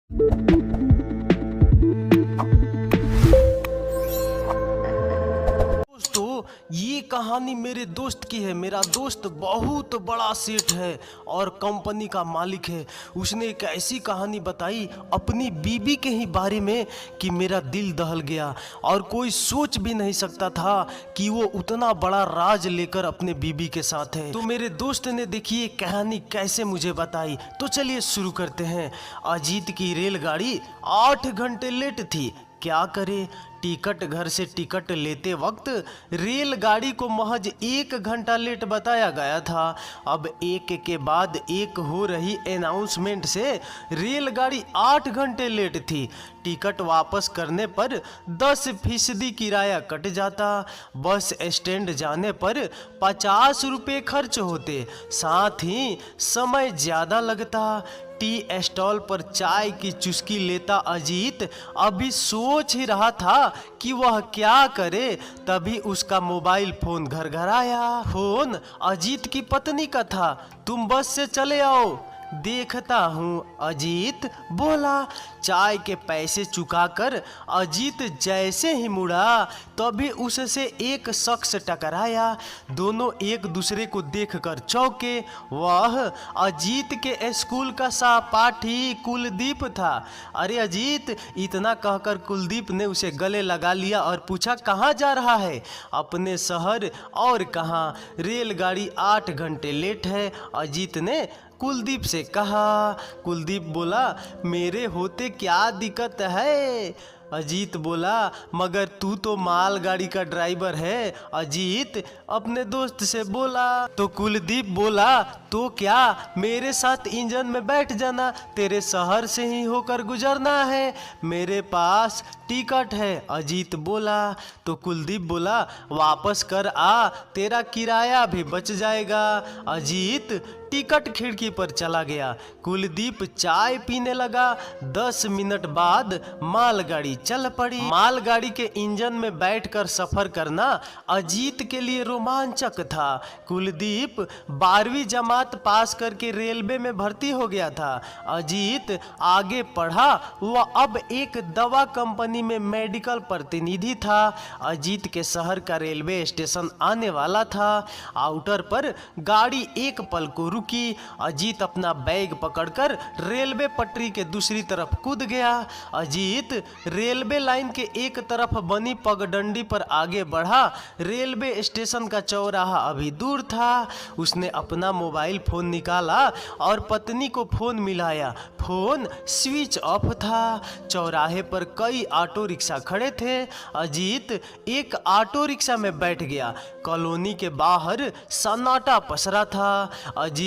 दोस्तों, ये कहानी मेरे दोस्त की है। मेरा दोस्त बहुत बड़ा सेठ है और कंपनी का मालिक है। उसने एक ऐसी कहानी बताई अपनी बीबी के ही बारे में कि मेरा दिल दहल गया और कोई सोच भी नहीं सकता था कि वो उतना बड़ा राज लेकर अपने बीबी के साथ है। तो मेरे दोस्त ने देखिए कहानी कैसे मुझे बताई। तो चलिए शुरू करते हैं। अजीत की रेलगाड़ी 8 घंटे लेट थी। क्या करे, टिकट घर से टिकट लेते वक्त रेलगाड़ी को महज 1 घंटा लेट बताया गया था। अब एक के बाद एक हो रही अनाउंसमेंट से रेलगाड़ी 8 घंटे लेट थी। टिकट वापस करने पर 10% किराया कट जाता। बस स्टैंड जाने पर 50 रुपये खर्च होते, साथ ही समय ज़्यादा लगता। टी स्टॉल पर चाय की चुस्की लेता अजीत अभी सोच ही रहा था कि वह क्या करे, तभी उसका मोबाइल फोन घर घर आया। फोन अजीत की पत्नी का था। तुम बस से चले आओ, देखता हूँ, अजीत बोला। चाय के पैसे चुकाकर अजीत जैसे ही मुड़ा तभी उससे एक शख्स टकराया। दोनों एक दूसरे को देखकर चौंके। वह अजीत के स्कूल का सहपाठी कुलदीप था। अरे अजीत, इतना कहकर कुलदीप ने उसे गले लगा लिया और पूछा, कहाँ जा रहा है? अपने शहर, और कहाँ, रेलगाड़ी 8 घंटे लेट है, अजीत ने कुलदीप से कहा। कुलदीप बोला, मेरे होते क्या दिक्कत है? अजीत बोला, मगर तू तो मालगाड़ी का ड्राइवर है। अजीत अपने दोस्त से बोला। तो कुलदीप बोला, तो क्या, मेरे साथ इंजन में बैठ जाना, तेरे शहर से ही होकर गुजरना है, मेरे पास टिकट है। अजीत बोला। तो कुलदीप बोला, वापस कर आ, तेरा किराया भी बच जाएगा। अजीत टिकट खिड़की पर चला गया। कुलदीप चाय पीने लगा। 10 मिनट बाद मालगाड़ी चल पड़ी। मालगाड़ी के इंजन में बैठकर सफर करना अजीत के लिए रोमांचक था। कुलदीप 12वीं जमात पास करके रेलवे में भर्ती हो गया था। अजीत आगे पढ़ा। वह अब एक दवा कंपनी में मेडिकल प्रतिनिधि था। अजीत के शहर का रेलवे स्टेशन आने वाला था। आउटर पर गाड़ी एक पल को रुकी। अजीत अपना बैग पकड़कर रेलवे पटरी के दूसरी तरफ कूद गया। अजीत रेलवे लाइन के एक तरफ बनी पगडंडी पर आगे बढ़ा। रेलवे स्टेशन का चौराहा अभी दूर था। उसने अपना मोबाइल फोन निकाला और पत्नी को फोन मिलाया। फोन स्विच ऑफ था। चौराहे पर कई ऑटो रिक्शा खड़े थे। अजीत एक ऑटो रिक्शा में बैठ गया। कॉलोनी के बाहर सन्नाटा पसरा था। अजीत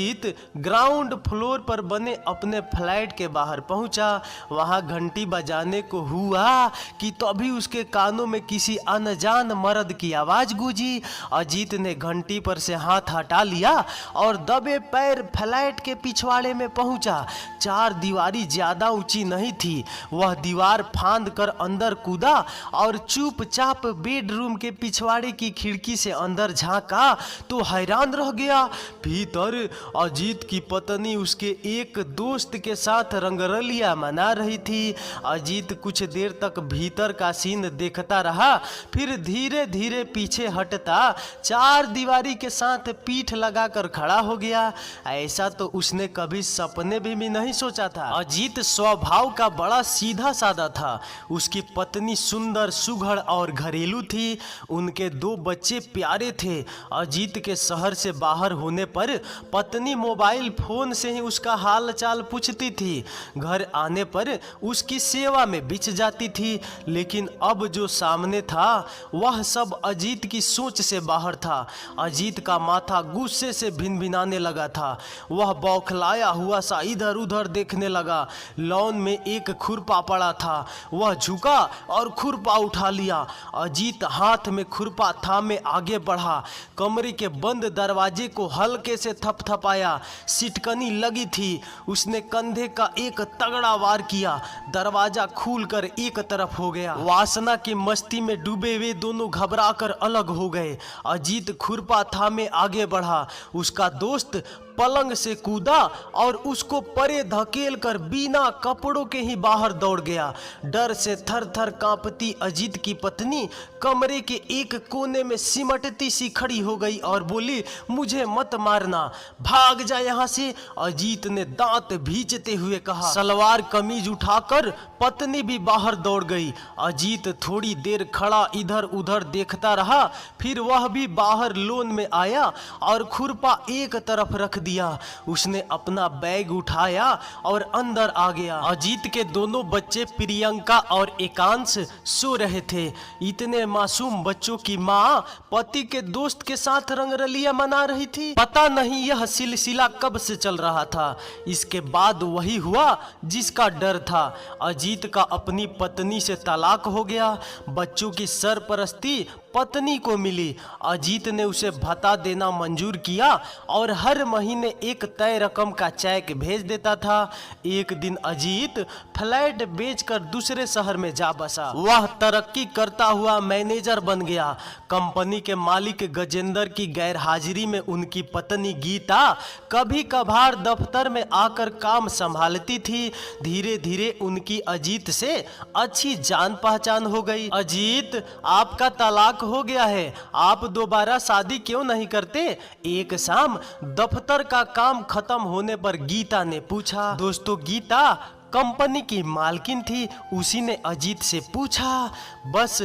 ग्राउंड फ्लोर पर बने अपने फ्लैट के बाहर पहुंचा। वहां घंटी बजाने को हुआ कि तभी उसके कानों में किसी अनजान मर्द की आवाज गूंजी। अजीत ने घंटी पर से हाथ हटा लिया और दबे पैर फ्लैट के पिछवाड़े में पहुंचा। 4 दीवारी ज्यादा ऊंची नहीं थी। वह दीवार फांद कर अंदर कूदा और चुपचाप बेडरूम के पिछवाड़े की खिड़की से अंदर झांका तो हैरान रह गया। भीतर अजीत की पत्नी उसके एक दोस्त के साथ रंगरलिया मना रही थी। अजीत कुछ देर तक भीतर का सीन देखता रहा, फिर धीरे धीरे पीछे हटता 4 दीवारी के साथ पीठ लगाकर खड़ा हो गया। ऐसा तो उसने कभी सपने भी नहीं सोचा था। अजीत स्वभाव का बड़ा सीधा साधा था। उसकी पत्नी सुंदर, सुघड़ और घरेलू थी। उनके 2 बच्चे प्यारे थे। अजीत के शहर से बाहर होने पर पत्नी मोबाइल फोन से ही उसका हाल चाल पूछती थी। घर आने पर उसकी सेवा में बिछ जाती थी। लेकिन अब जो सामने था वह सब अजीत की सोच से बाहर था। अजीत का माथा गुस्से से भिनभिनाने लगा था। वह बौखलाया हुआ सा इधर उधर देखने लगा। लॉन में एक खुरपा पड़ा था। वह झुका और खुरपा उठा लिया। अजीत हाथ में खुरपा थामे आगे बढ़ा। कमरे के बंद दरवाजे को हल्के से थपथपाया। सिटकनी लगी थी। उसने कंधे का एक तगड़ा वार किया। दरवाजा खुलकर एक तरफ हो गया। वासना की मस्ती में डूबे हुए दोनों घबराकर अलग हो गए। अजीत खुरपा थामे आगे बढ़ा। उसका दोस्त पलंग से कूदा और उसको परे धकेल कर बिना कपड़ों के ही बाहर दौड़ गया। डर से थर थर कांपती अजीत की पत्नी कमरे के एक कोने में सिमटती सी खड़ी हो गई और बोली, मुझे मत मारना, भाग जा यहाँ से। अजीत ने दांत भींचते हुए कहा। सलवार कमीज उठाकर पत्नी भी बाहर दौड़ गई। अजीत थोड़ी देर खड़ा इधर उधर देखता रहा, फिर वह भी बाहर लोन में आया और खुरपा एक तरफ रख दिया। उसने अपना बैग उठाया और अंदर आ गया। अजीत के दोनों बच्चे प्रियंका और एकांश सो रहे थे। इतने मासूम बच्चों की माँ पति के दोस्त के साथ रंगरलिया मना रही थी। पता नहीं यह सिलसिला कब से चल रहा था। इसके बाद वही हुआ जिसका डर था। अजीत का अपनी पत्नी से तलाक हो गया। बच्चों की सरपरस्ती पत्नी को मिली। अजीत ने उसे भत्ता देना मंजूर किया और हर महीने एक तय रकम का चेक भेज देता था। एक दिन अजीत फ्लैट बेचकर दूसरे शहर में जा बसा। वह तरक्की करता हुआ मैनेजर बन गया। कंपनी के मालिक गजेंद्र की गैर हाजिरी में उनकी पत्नी गीता कभी कभार दफ्तर में आकर काम संभालती थी। धीरे धीरे उनकी अजीत से अच्छी जान पहचान हो गई। अजीत, आपका तलाक हो गया है, आप दोबारा शादी क्यों नहीं करते? एक शाम दफ्तर का काम खत्म होने पर गीता ने पूछा। दोस्तों, गीता कंपनी की मालकिन थी। उसी ने अजीत से पूछा। बस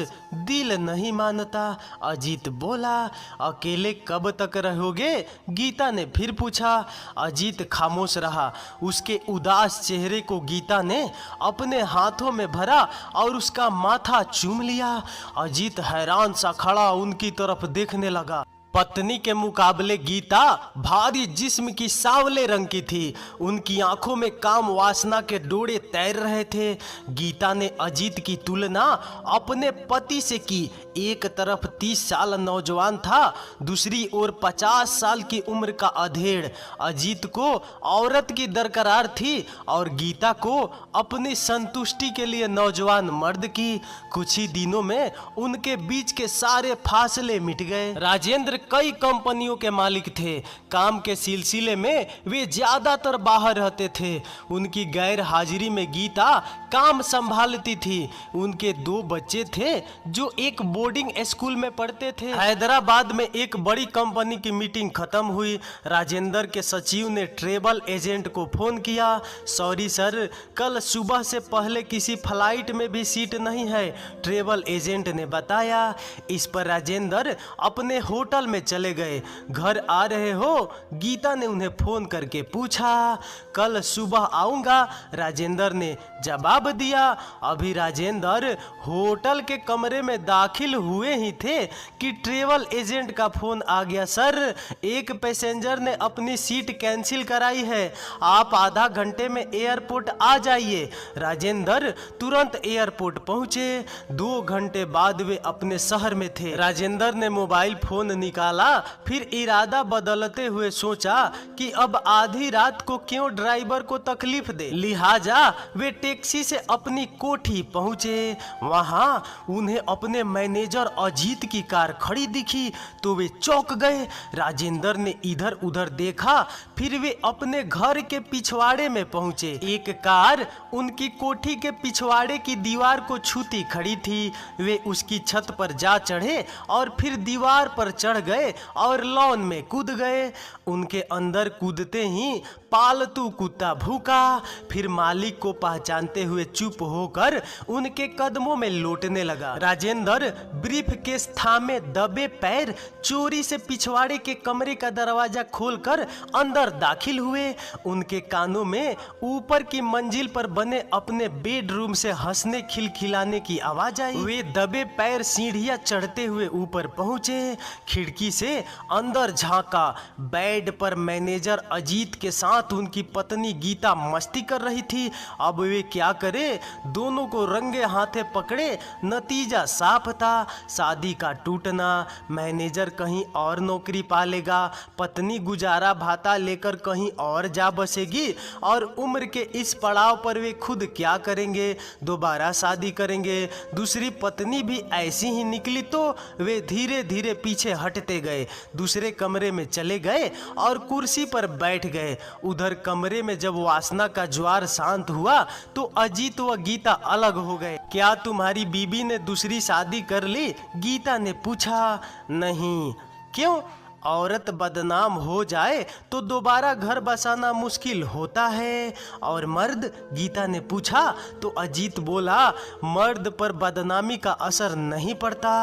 दिल नहीं मानता, अजीत बोला। अकेले कब तक रहोगे? गीता ने फिर पूछा। अजीत खामोश रहा। उसके उदास चेहरे को गीता ने अपने हाथों में भरा और उसका माथा चूम लिया। अजीत हैरान सा खड़ा उनकी तरफ देखने लगा। पत्नी के मुकाबले गीता भारी जिस्म की सांवले रंग की थी। उनकी आंखों में काम वासना के डोरे तैर रहे थे। गीता ने अजीत की तुलना अपने पति से की। एक तरफ 30 साल नौजवान था, दूसरी ओर 50 साल की उम्र का अधेड़। अजीत को औरत की दरकार थी और गीता को अपनी संतुष्टि के लिए नौजवान मर्द की। कुछ ही दिनों में उनके बीच के सारे फासले मिट गए। राजेंद्र कई कंपनियों के मालिक थे। काम के सिलसिले में वे ज्यादातर बाहर रहते थे। उनकी गैर हाजिरी में गीता काम संभालती थी। उनके 2 बच्चे थे जो एक बोर्डिंग स्कूल में पढ़ते थे। हैदराबाद में एक बड़ी कंपनी की मीटिंग खत्म हुई। राजेंद्र के सचिव ने ट्रेवल एजेंट को फोन किया। सॉरी सर, कल सुबह से पहले किसी फ्लाइट में भी सीट नहीं है, ट्रेवल एजेंट ने बताया। इस पर राजेंद्र अपने होटल में चले गए। घर आ रहे हो? गीता ने उन्हें फोन करके पूछा। कल सुबह आऊंगा, राजेंद्र ने जवाब दिया। अभी राजेंद्र होटल के कमरे में दाखिल हुए ही थे कि ट्रेवल एजेंट का फोन आ गया। सर, एक पैसेंजर ने अपनी सीट कैंसिल कराई है, आप आधा घंटे में एयरपोर्ट आ जाइए। राजेंद्र तुरंत एयरपोर्ट पहुंचे। 2 घंटे बाद वे अपने शहर में थे। राजेंद्र ने मोबाइल फोन निकाला, फिर इरादा बदलते हुए सोचा कि अब आधी रात को क्यों ड्राइवर को तकलीफ दे। लिहाजा वे टैक्सी से अपनी कोठी पहुंचे। वहां उन्हें अपने मैनेजर अजीत की कार खड़ी दिखी तो वे चौंक गए। राजेंद्र ने इधर उधर देखा, फिर वे अपने घर के पिछवाड़े में पहुंचे। एक कार उनकी कोठी के पिछवाड़े की दीवार को छूती खड़ी थी। वे उसकी छत पर जा चढ़े और फिर दीवार पर चढ़ गए और लॉन में कूद गए। उनके अंदर कूदते ही पालतू कुत्ता भूका, फिर मालिक को पहचानते हुए चुप होकर उनके कदमों में लौटने लगा। राजेंद्र ब्रीफ केस थामे दबे पैर चोरी से पिछवाड़े के कमरे का दरवाजा खोलकर अंदर दाखिल हुए। उनके कानों में ऊपर की मंजिल पर बने अपने बेडरूम से हंसने खिलखिलाने की आवाज आई। वे दबे पैर सीढ़ियां चढ़ते हुए ऊपर पहुंचे। खिड़की से अंदर झांका। बेड पर मैनेजर अजीत के साथ साथ उनकी पत्नी गीता मस्ती कर रही थी। अब वे क्या करे, दोनों को रंगे हाथे पकड़े। नतीजा साफ था, शादी का टूटना। मैनेजर कहीं और नौकरी पालेगा, पत्नी गुजारा भाता लेकर कहीं और जा बसेगी, और उम्र के इस पड़ाव पर वे खुद क्या करेंगे, दोबारा शादी करेंगे। दूसरी पत्नी भी ऐसी ही निकली तो वे धीरे धीरे पीछे हटते गए, दूसरे कमरे में चले गए और कुर्सी पर बैठ गए। उधर कमरे में जब वासना का ज्वार शांत हुआ तो अजीत व गीता अलग हो गए। क्या तुम्हारी बीबी ने दूसरी शादी कर ली? गीता ने पूछा। नहीं। क्यों? औरत बदनाम हो जाए तो दोबारा घर बसाना मुश्किल होता है। और मर्द? गीता ने पूछा। तो अजीत बोला, मर्द पर बदनामी का असर नहीं पड़ता।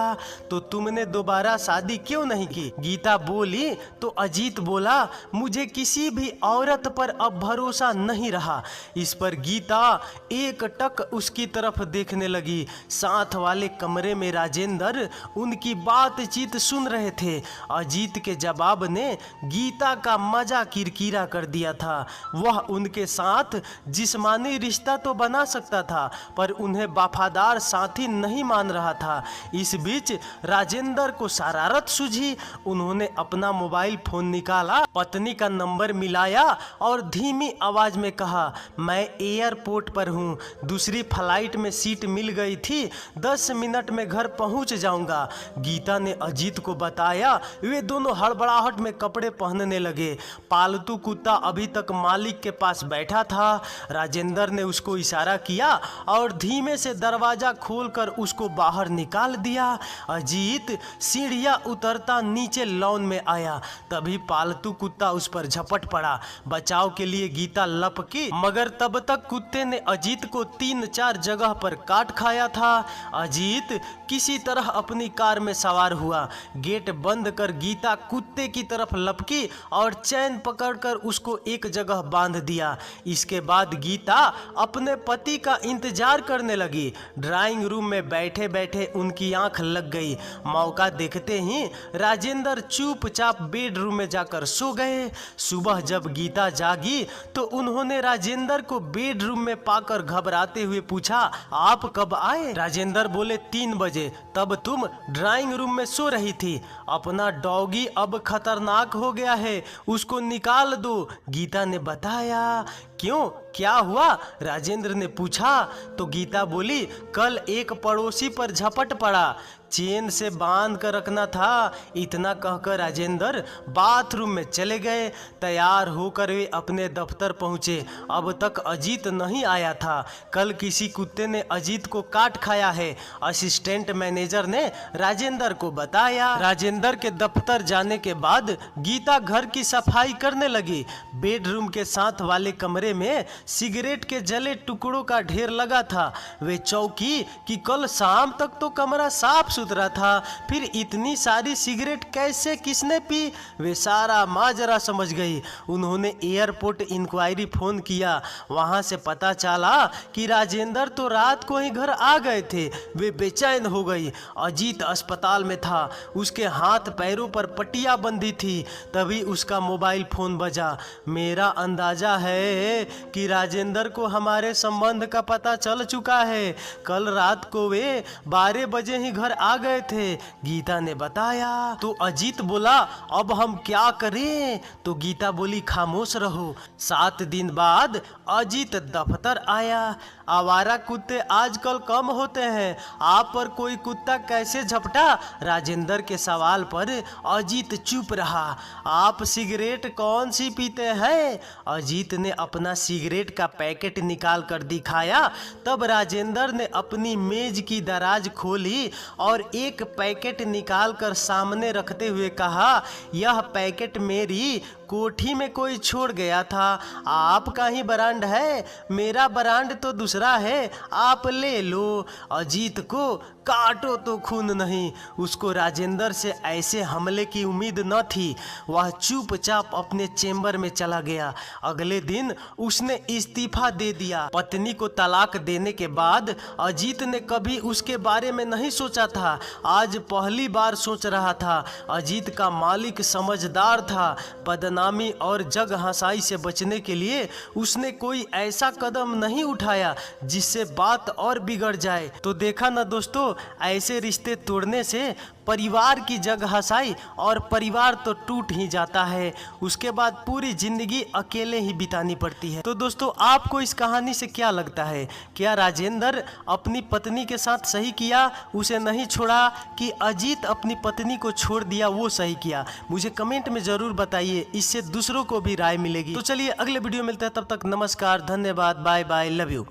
तो तुमने दोबारा शादी क्यों नहीं की? गीता बोली। तो अजीत बोला, मुझे किसी भी औरत पर अब भरोसा नहीं रहा। इस पर गीता एक टक उसकी तरफ देखने लगी। साथ वाले कमरे में राजेंद्र उनकी बातचीत सुन रहे थे। अजीत के जवाब ने गीता का मजा किरकिरा कर दिया था। वह उनके साथ जिस्मानी रिश्ता तो बना सकता था, पर उन्हें वफादार साथी नहीं मान रहा था। इस बीच राजेंद्र को शरारत सूझी। उन्होंने अपना मोबाइल फोन निकाला, पत्नी का नंबर मिलाया और धीमी आवाज में कहा, मैं एयरपोर्ट पर हूँ, दूसरी फ्लाइट में सीट मिल गई थी, 10 मिनट में घर पहुँच जाऊँगा। गीता ने अजीत को बताया। वे दोनों हड़बड़ाहट में कपड़े पहनने लगे। पालतू कुत्ता अभी तक मालिक के पास बैठा था। राजेंद्र ने उसको इशारा किया और धीमे से दरवाजा खोलकर उसको बाहर निकाल दिया। अजीत सीढ़ियां उतरता नीचे लॉन में आया, तभी पालतू कुत्ता उस पर झपट पड़ा। बचाव के लिए गीता लपकी, मगर तब तक कुत्ते ने अजीत को 3-4 जगह पर काट खाया था। अजीत किसी तरह अपनी कार में सवार हुआ। गेट बंद कर गीता कुत्ते की तरफ लपकी और चैन पकड़कर उसको एक जगह बांध दिया। इसके बाद गीता अपने पति का इंतजार करने लगी। ड्राइंग रूम में बैठे बैठे उनकी आंख लग गई। मौका देखते ही राजेंद्र चुपचाप बेडरूम में जाकर सो गए। सुबह जब गीता जागी तो उन्होंने राजेंद्र को बेडरूम में पाकर घबराते हुए पूछा, आप कब आए? राजेंद्र बोले, 3 बजे। तब तुम ड्राइंग रूम में सो रही थी। अपना डॉगी अब खतरनाक हो गया है, उसको निकाल दो, गीता ने बताया। क्यों, क्या हुआ? राजेंद्र ने पूछा। तो गीता बोली, कल एक पड़ोसी पर झपट पड़ा, चेन से बांध कर रखना था। इतना कहकर राजेंद्र बाथरूम में चले गए। तैयार होकर वे अपने दफ्तर पहुंचे। अब तक अजीत नहीं आया था। कल किसी कुत्ते ने अजीत को काट खाया है, असिस्टेंट मैनेजर ने राजेंद्र को बताया। राजेंद्र के दफ्तर जाने के बाद गीता घर की सफाई करने लगी। बेडरूम के साथ वाले कमरे में सिगरेट के जले टुकड़ों का ढेर लगा था। वे चौंकी कि कल शाम तक तो कमरा साफ सुथरा था, फिर इतनी सारी सिगरेट कैसे, किसने पी? वे सारा माजरा समझ गई। उन्होंने एयरपोर्ट इंक्वायरी फोन किया। वहां से पता चला कि राजेंद्र तो रात को ही घर आ गए थे। वे बेचैन हो गई। अजीत अस्पताल में था, उसके हाथ पैरों पर पट्टियां बंधी थी। तभी उसका मोबाइल फोन बजा। मेरा अंदाजा है कि राजेंद्र को हमारे संबंध का पता चल चुका है। कल रात को वे 12 बजे ही घर आ गए थे, गीता ने बताया। तो अजीत बोला, अब हम क्या करें? तो गीता बोली, खामोश रहो। 7 दिन बाद अजीत दफ्तर आया। आवारा कुत्ते आजकल कम होते हैं, आप पर कोई कुत्ता कैसे झपटा? राजेंद्र के सवाल पर अजीत चुप रहा। आप सिगरेट कौन सी पीते हैं? अजीत ने अपना सिगरेट का पैकेट निकाल कर दिखाया। तब राजेंद्र ने अपनी मेज की दराज खोली और एक पैकेट निकाल कर सामने रखते हुए कहा, यह पैकेट मेरी कोठी में कोई छोड़ गया था। आपका ही ब्रांड है, मेरा ब्रांड तो दूसरा है, आप ले लो। अजीत को काटो तो खून नहीं। उसको राजेंद्र से ऐसे हमले की उम्मीद न थी। वह चुपचाप अपने चेंबर में चला गया। अगले दिन उसने इस्तीफा दे दिया। पत्नी को तलाक देने के बाद अजीत ने कभी उसके बारे में नहीं सोचा था। आज पहली बार सोच रहा था। अजीत का मालिक समझदार था। बदनामी और जग हंसाई से बचने के लिए उसने कोई ऐसा कदम नहीं उठाया जिससे बात और बिगड़ जाए। तो देखा ना दोस्तों, ऐसे रिश्ते तोड़ने से परिवार की जग हंसाई और परिवार तो टूट ही जाता है। उसके बाद पूरी जिंदगी अकेले ही बितानी पड़ती है। तो दोस्तों, आपको इस कहानी से क्या लगता है? क्या राजेंद्र अपनी पत्नी के साथ सही किया, उसे नहीं छोड़ा, कि अजीत अपनी पत्नी को छोड़ दिया, वो सही किया? मुझे कमेंट में जरूर बताइए, इससे दूसरों को भी राय मिलेगी। तो चलिए अगले वीडियो मिलते हैं, तब तक नमस्कार, धन्यवाद, बाय बाय, लव यू।